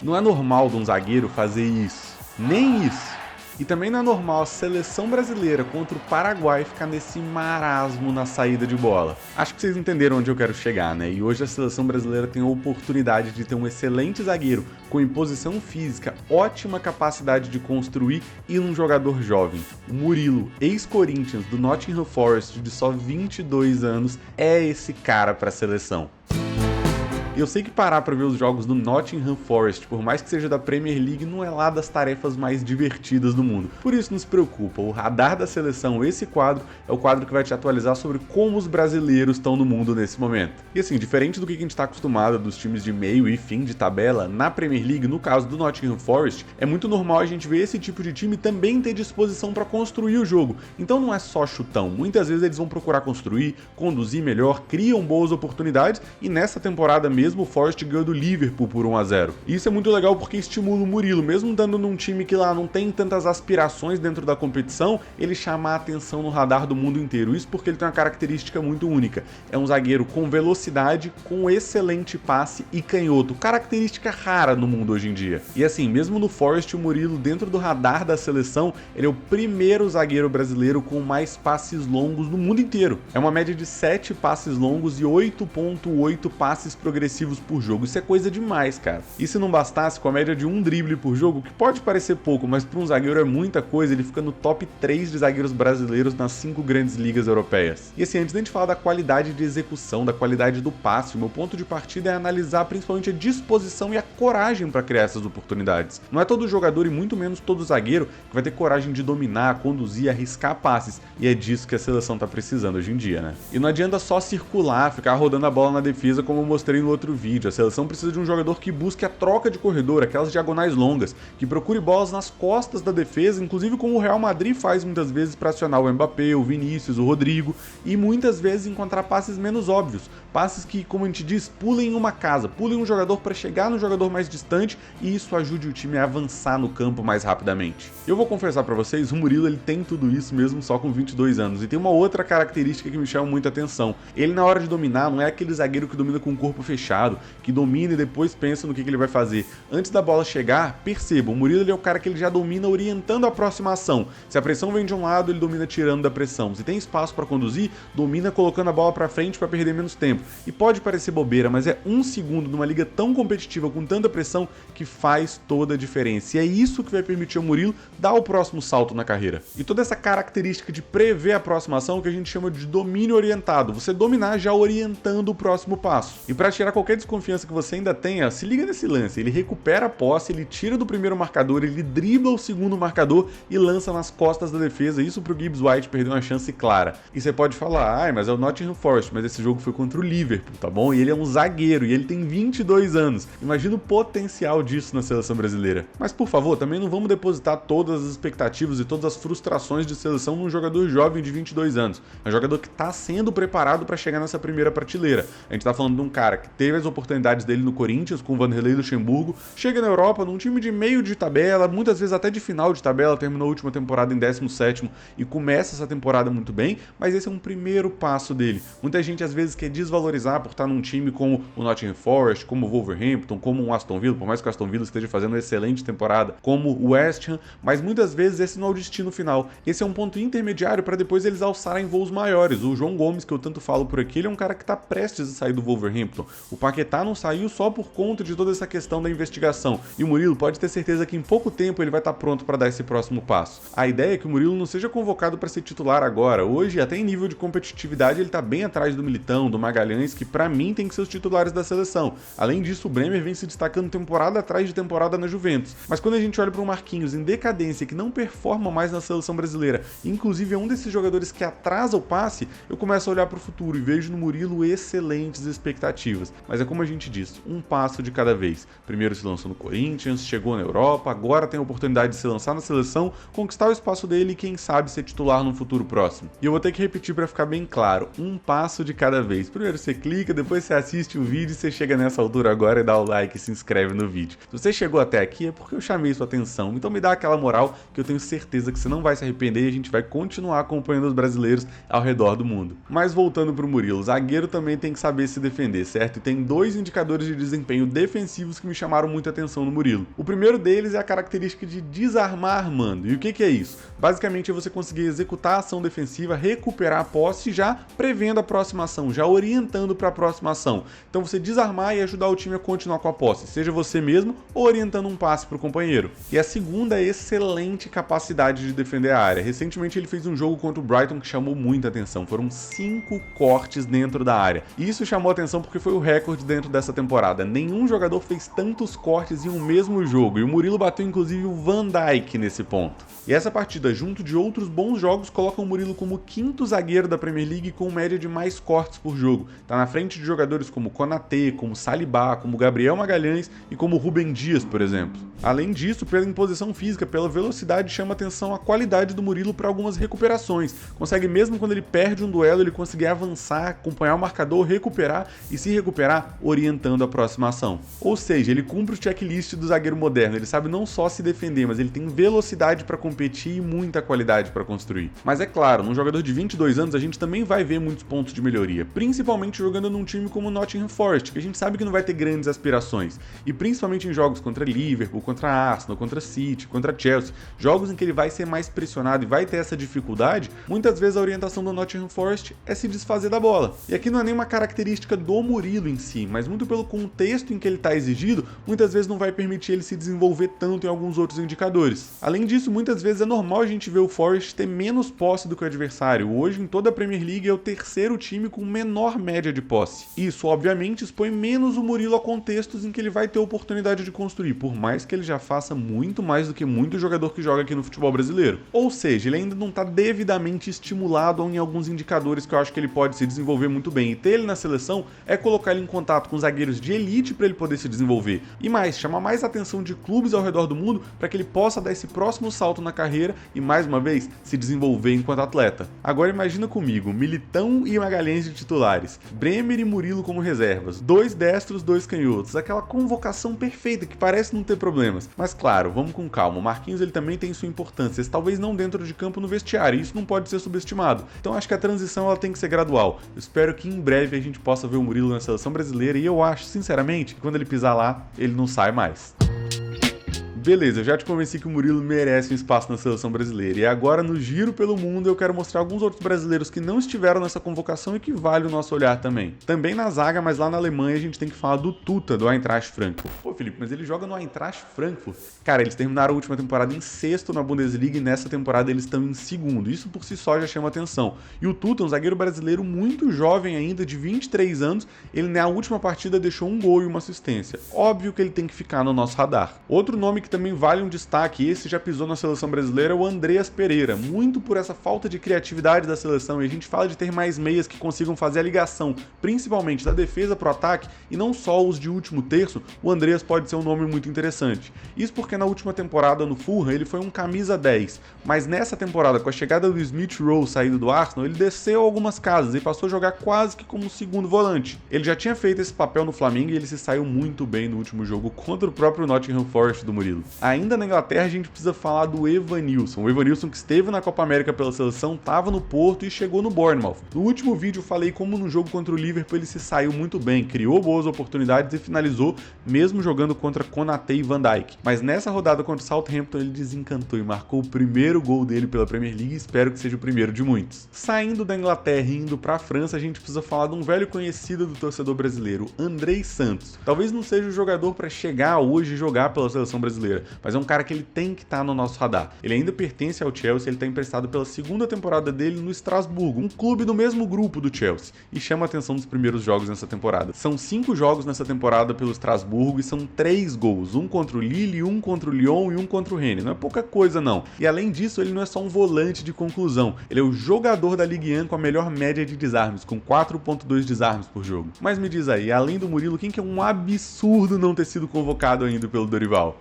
Não é normal de um zagueiro fazer isso, nem isso. E também não é normal a seleção brasileira contra o Paraguai ficar nesse marasmo na saída de bola. Acho que vocês entenderam onde eu quero chegar, né? E hoje a seleção brasileira tem a oportunidade de ter um excelente zagueiro com imposição física, ótima capacidade de construir e um jogador jovem. O Murilo, ex-Corinthians do Nottingham Forest, de só 22 anos, é esse cara para a seleção. Eu sei que parar para ver os jogos do Nottingham Forest, por mais que seja da Premier League, não é lá das tarefas mais divertidas do mundo. Por isso não se preocupa, o Radar da Seleção, esse quadro, é o quadro que vai te atualizar sobre como os brasileiros estão no mundo nesse momento. E assim, diferente do que a gente está acostumado dos times de meio e fim de tabela, na Premier League, no caso do Nottingham Forest, é muito normal a gente ver esse tipo de time também ter disposição para construir o jogo. Então não é só chutão, muitas vezes eles vão procurar construir, conduzir melhor, criam boas oportunidades e nessa temporada mesmo o Forest ganhou do Liverpool por 1-0. E isso é muito legal porque estimula o Murilo, mesmo estando num time que lá não tem tantas aspirações dentro da competição, ele chama a atenção no radar do mundo inteiro. Isso porque ele tem uma característica muito única. É um zagueiro com velocidade, com excelente passe e canhoto, característica rara no mundo hoje em dia. E assim, mesmo no Forest, o Murilo, dentro do radar da seleção, ele é o primeiro zagueiro brasileiro com mais passes longos no mundo inteiro. É uma média de 7 passes longos e 8.8 passes progressivos por jogo. Isso é coisa demais, cara. E se não bastasse, com a média de um drible por jogo, que pode parecer pouco, mas para um zagueiro é muita coisa, ele fica no top 3 de zagueiros brasileiros nas 5 grandes ligas europeias. E assim, antes da gente falar da qualidade de execução, da qualidade do passe, o meu ponto de partida é analisar principalmente a disposição e a coragem para criar essas oportunidades. Não é todo jogador e muito menos todo zagueiro que vai ter coragem de dominar, conduzir, arriscar passes, e é disso que a seleção tá precisando hoje em dia, né? E não adianta só circular, ficar rodando a bola na defesa como eu mostrei no outro vídeo. A seleção precisa de um jogador que busque a troca de corredor, aquelas diagonais longas, que procure bolas nas costas da defesa, inclusive como o Real Madrid faz muitas vezes para acionar o Mbappé, o Vinícius, o Rodrigo, e muitas vezes encontrar passes menos óbvios, passes que, como a gente diz, pulem uma casa, pulem um jogador para chegar no jogador mais distante e isso ajude o time a avançar no campo mais rapidamente. Eu vou confessar para vocês, o Murilo ele tem tudo isso mesmo só com 22 anos, e tem uma outra característica que me chama muita atenção. Ele na hora de dominar não é aquele zagueiro que domina com o corpo fechado, que domina e depois pensa no que ele vai fazer. Antes da bola chegar, perceba, o Murilo ele é o cara que ele já domina orientando a próxima ação. Se a pressão vem de um lado, ele domina tirando da pressão. Se tem espaço para conduzir, domina colocando a bola para frente para perder menos tempo. E pode parecer bobeira, mas é um segundo numa liga tão competitiva, com tanta pressão, que faz toda a diferença. E é isso que vai permitir ao Murilo dar o próximo salto na carreira. E toda essa característica de prever a próxima ação que a gente chama de domínio orientado. Você dominar já orientando o próximo passo. E para tirar qualquer desconfiança que você ainda tenha, se liga nesse lance. Ele recupera a posse, ele tira do primeiro marcador, ele dribla o segundo marcador e lança nas costas da defesa. Isso pro Gibbs White perder uma chance clara. E você pode falar, mas é o Nottingham Forest, mas esse jogo foi contra o Liverpool, tá bom? E ele é um zagueiro e ele tem 22 anos. Imagina o potencial disso na seleção brasileira. Mas por favor, também não vamos depositar todas as expectativas e todas as frustrações de seleção num jogador jovem de 22 anos. É um jogador que está sendo preparado para chegar nessa primeira prateleira. A gente tá falando de um cara que teve as oportunidades dele no Corinthians, com o Vanderlei Luxemburgo, chega na Europa num time de meio de tabela, muitas vezes até de final de tabela, terminou a última temporada em 17º e começa essa temporada muito bem, mas esse é um primeiro passo dele. Muita gente às vezes quer desvalorizar por estar num time como o Nottingham Forest, como o Wolverhampton, como o Aston Villa, por mais que o Aston Villa esteja fazendo uma excelente temporada, como o West Ham, mas muitas vezes esse não é o destino final. Esse é um ponto intermediário para depois eles alçarem voos maiores. O João Gomes, que eu tanto falo por aqui, ele é um cara que está prestes a sair do Wolverhampton. O Paquetá não saiu só por conta de toda essa questão da investigação. E o Murilo pode ter certeza que em pouco tempo ele vai estar pronto para dar esse próximo passo. A ideia é que o Murilo não seja convocado para ser titular agora. Hoje, até em nível de competitividade, ele está bem atrás do Militão, do Magalhães, que para mim tem que ser os titulares da seleção. Além disso, o Bremer vem se destacando temporada atrás de temporada na Juventus. Mas quando a gente olha para o Marquinhos em decadência, que não performa mais na seleção brasileira, inclusive é um desses jogadores que atrasa o passe, eu começo a olhar para o futuro e vejo no Murilo excelentes expectativas. Mas é como a gente diz, um passo de cada vez. Primeiro se lançou no Corinthians, chegou na Europa, agora tem a oportunidade de se lançar na seleção, conquistar o espaço dele e quem sabe ser titular no futuro próximo. E eu vou ter que repetir para ficar bem claro, um passo de cada vez. Primeiro você clica, depois você assiste o vídeo e você chega nessa altura agora e dá o like e se inscreve no vídeo. Se você chegou até aqui é porque eu chamei sua atenção, então me dá aquela moral que eu tenho certeza que você não vai se arrepender e a gente vai continuar acompanhando os brasileiros ao redor do mundo. Mas voltando pro Murilo, o zagueiro também tem que saber se defender, certo? E tem dois indicadores de desempenho defensivos que me chamaram muita atenção no Murilo. O primeiro deles é a característica de desarmar armando. E o que é isso? Basicamente é você conseguir executar a ação defensiva, recuperar a posse já prevendo a próxima ação, já orientando para a próxima ação. Então você desarmar e ajudar o time a continuar com a posse, seja você mesmo ou orientando um passe para o companheiro. E a segunda é excelente capacidade de defender a área. Recentemente ele fez um jogo contra o Brighton que chamou muita atenção. Foram 5 cortes dentro da área. E isso chamou atenção porque foi o recorde dentro dessa temporada. Nenhum jogador fez tantos cortes em um mesmo jogo. E o Murilo bateu inclusive o Van Dijk nesse ponto. E essa partida, junto de outros bons jogos, coloca o Murilo como o quinto zagueiro da Premier League com média de mais cortes por jogo. Tá na frente de jogadores como Konaté, como Saliba, como Gabriel Magalhães e como Rúben Dias, por exemplo. Além disso, pela imposição física, pela velocidade, chama atenção a qualidade do Murilo para algumas recuperações. Consegue, mesmo quando ele perde um duelo, ele conseguir avançar, acompanhar o marcador, recuperar e se recuperar orientando a próxima ação. Ou seja, ele cumpre o checklist do zagueiro moderno. Ele sabe não só se defender, mas ele tem velocidade para competir e muita qualidade para construir. Mas é claro, num jogador de 22 anos a gente também vai ver muitos pontos de melhoria, principalmente jogando num time como o Nottingham Forest, que a gente sabe que não vai ter grandes aspirações, e principalmente em jogos contra Liverpool, contra Arsenal, contra City, contra Chelsea, jogos em que ele vai ser mais pressionado e vai ter essa dificuldade. Muitas vezes a orientação do Nottingham Forest é se desfazer da bola. E aqui não é nenhuma característica do Murilo em si, mas muito pelo contexto em que ele está exigido, muitas vezes não vai permitir ele se desenvolver tanto em alguns outros indicadores. Além disso, muitas vezes é normal a gente ver o Forest ter menos posse do que o adversário. Hoje, em toda a Premier League, é o terceiro time com menor média de posse. Isso, obviamente, expõe menos o Murilo a contextos em que ele vai ter oportunidade de construir, por mais que ele já faça muito mais do que muito jogador que joga aqui no futebol brasileiro. Ou seja, ele ainda não está devidamente estimulado em alguns indicadores que eu acho que ele pode se desenvolver muito bem. E ter ele na seleção é colocar ele em contato com zagueiros de elite para ele poder se desenvolver. E mais, chamar mais atenção de clubes ao redor do mundo para que ele possa dar esse próximo salto na carreira e, mais uma vez, se desenvolver enquanto atleta. Agora imagina comigo, Militão e Magalhães de titulares, Bremer e Murilo como reservas, 2 destros, 2 canhotos, aquela convocação perfeita que parece não ter problemas. Mas claro, vamos com calma, o Marquinhos ele também tem sua importância, talvez não dentro de campo no vestiário, e isso não pode ser subestimado. Então acho que a transição ela tem que ser gradual. Eu espero que em breve a gente possa ver o Murilo na seleção brasileira e eu acho, sinceramente, que quando ele pisar lá, ele não sai mais. Beleza, eu já te convenci que o Murilo merece um espaço na seleção brasileira. E agora, no giro pelo mundo, eu quero mostrar alguns outros brasileiros que não estiveram nessa convocação e que vale o nosso olhar também. Também na zaga, mas lá na Alemanha a gente tem que falar do Tuta, do Eintracht Frankfurt. Pô, Felipe, mas ele joga no Eintracht Frankfurt. Cara, eles terminaram a última temporada em 6º na Bundesliga e nessa temporada eles estão em 2º. Isso por si só já chama atenção. E o Tuta, um zagueiro brasileiro muito jovem ainda, de 23 anos, ele na última partida deixou um gol e uma assistência. Óbvio que ele tem que ficar no nosso radar. Outro nome que também vale um destaque, esse já pisou na seleção brasileira, é o Andreas Pereira, muito por essa falta de criatividade da seleção, e a gente fala de ter mais meias que consigam fazer a ligação, principalmente da defesa para o ataque, e não só os de último terço. O Andreas pode ser um nome muito interessante. Isso porque na última temporada no Fulham ele foi um camisa 10, mas nessa temporada, com a chegada do Smith Rowe saído do Arsenal, ele desceu algumas casas e passou a jogar quase que como segundo volante. Ele já tinha feito esse papel no Flamengo e ele se saiu muito bem no último jogo contra o próprio Nottingham Forest do Murilo. Ainda na Inglaterra a gente precisa falar do Evanilson. O Evanilson, que esteve na Copa América pela seleção, estava no Porto e chegou no Bournemouth. No último vídeo eu falei como no jogo contra o Liverpool ele se saiu muito bem, criou boas oportunidades e finalizou, mesmo jogando contra Konaté e Van Dijk. Mas nessa rodada contra o Southampton ele desencantou e marcou o primeiro gol dele pela Premier League e espero que seja o primeiro de muitos. Saindo da Inglaterra e indo para a França, a gente precisa falar de um velho conhecido do torcedor brasileiro, Andrei Santos. Talvez não seja o jogador para chegar hoje e jogar pela seleção brasileira, mas é um cara que ele tem que estar no nosso radar. Ele ainda pertence ao Chelsea, ele está emprestado pela segunda temporada dele no Estrasburgo, um clube do mesmo grupo do Chelsea, e chama a atenção dos primeiros jogos nessa temporada. São 5 jogos nessa temporada pelo Estrasburgo e são 3 gols, um contra o Lille, um contra o Lyon e um contra o Rennes. Não é pouca coisa não. E além disso, ele não é só um volante de conclusão, ele é o jogador da Ligue 1 com a melhor média de desarmes, com 4.2 desarmes por jogo. Mas me diz aí, além do Murilo, quem que é um absurdo não ter sido convocado ainda pelo Dorival?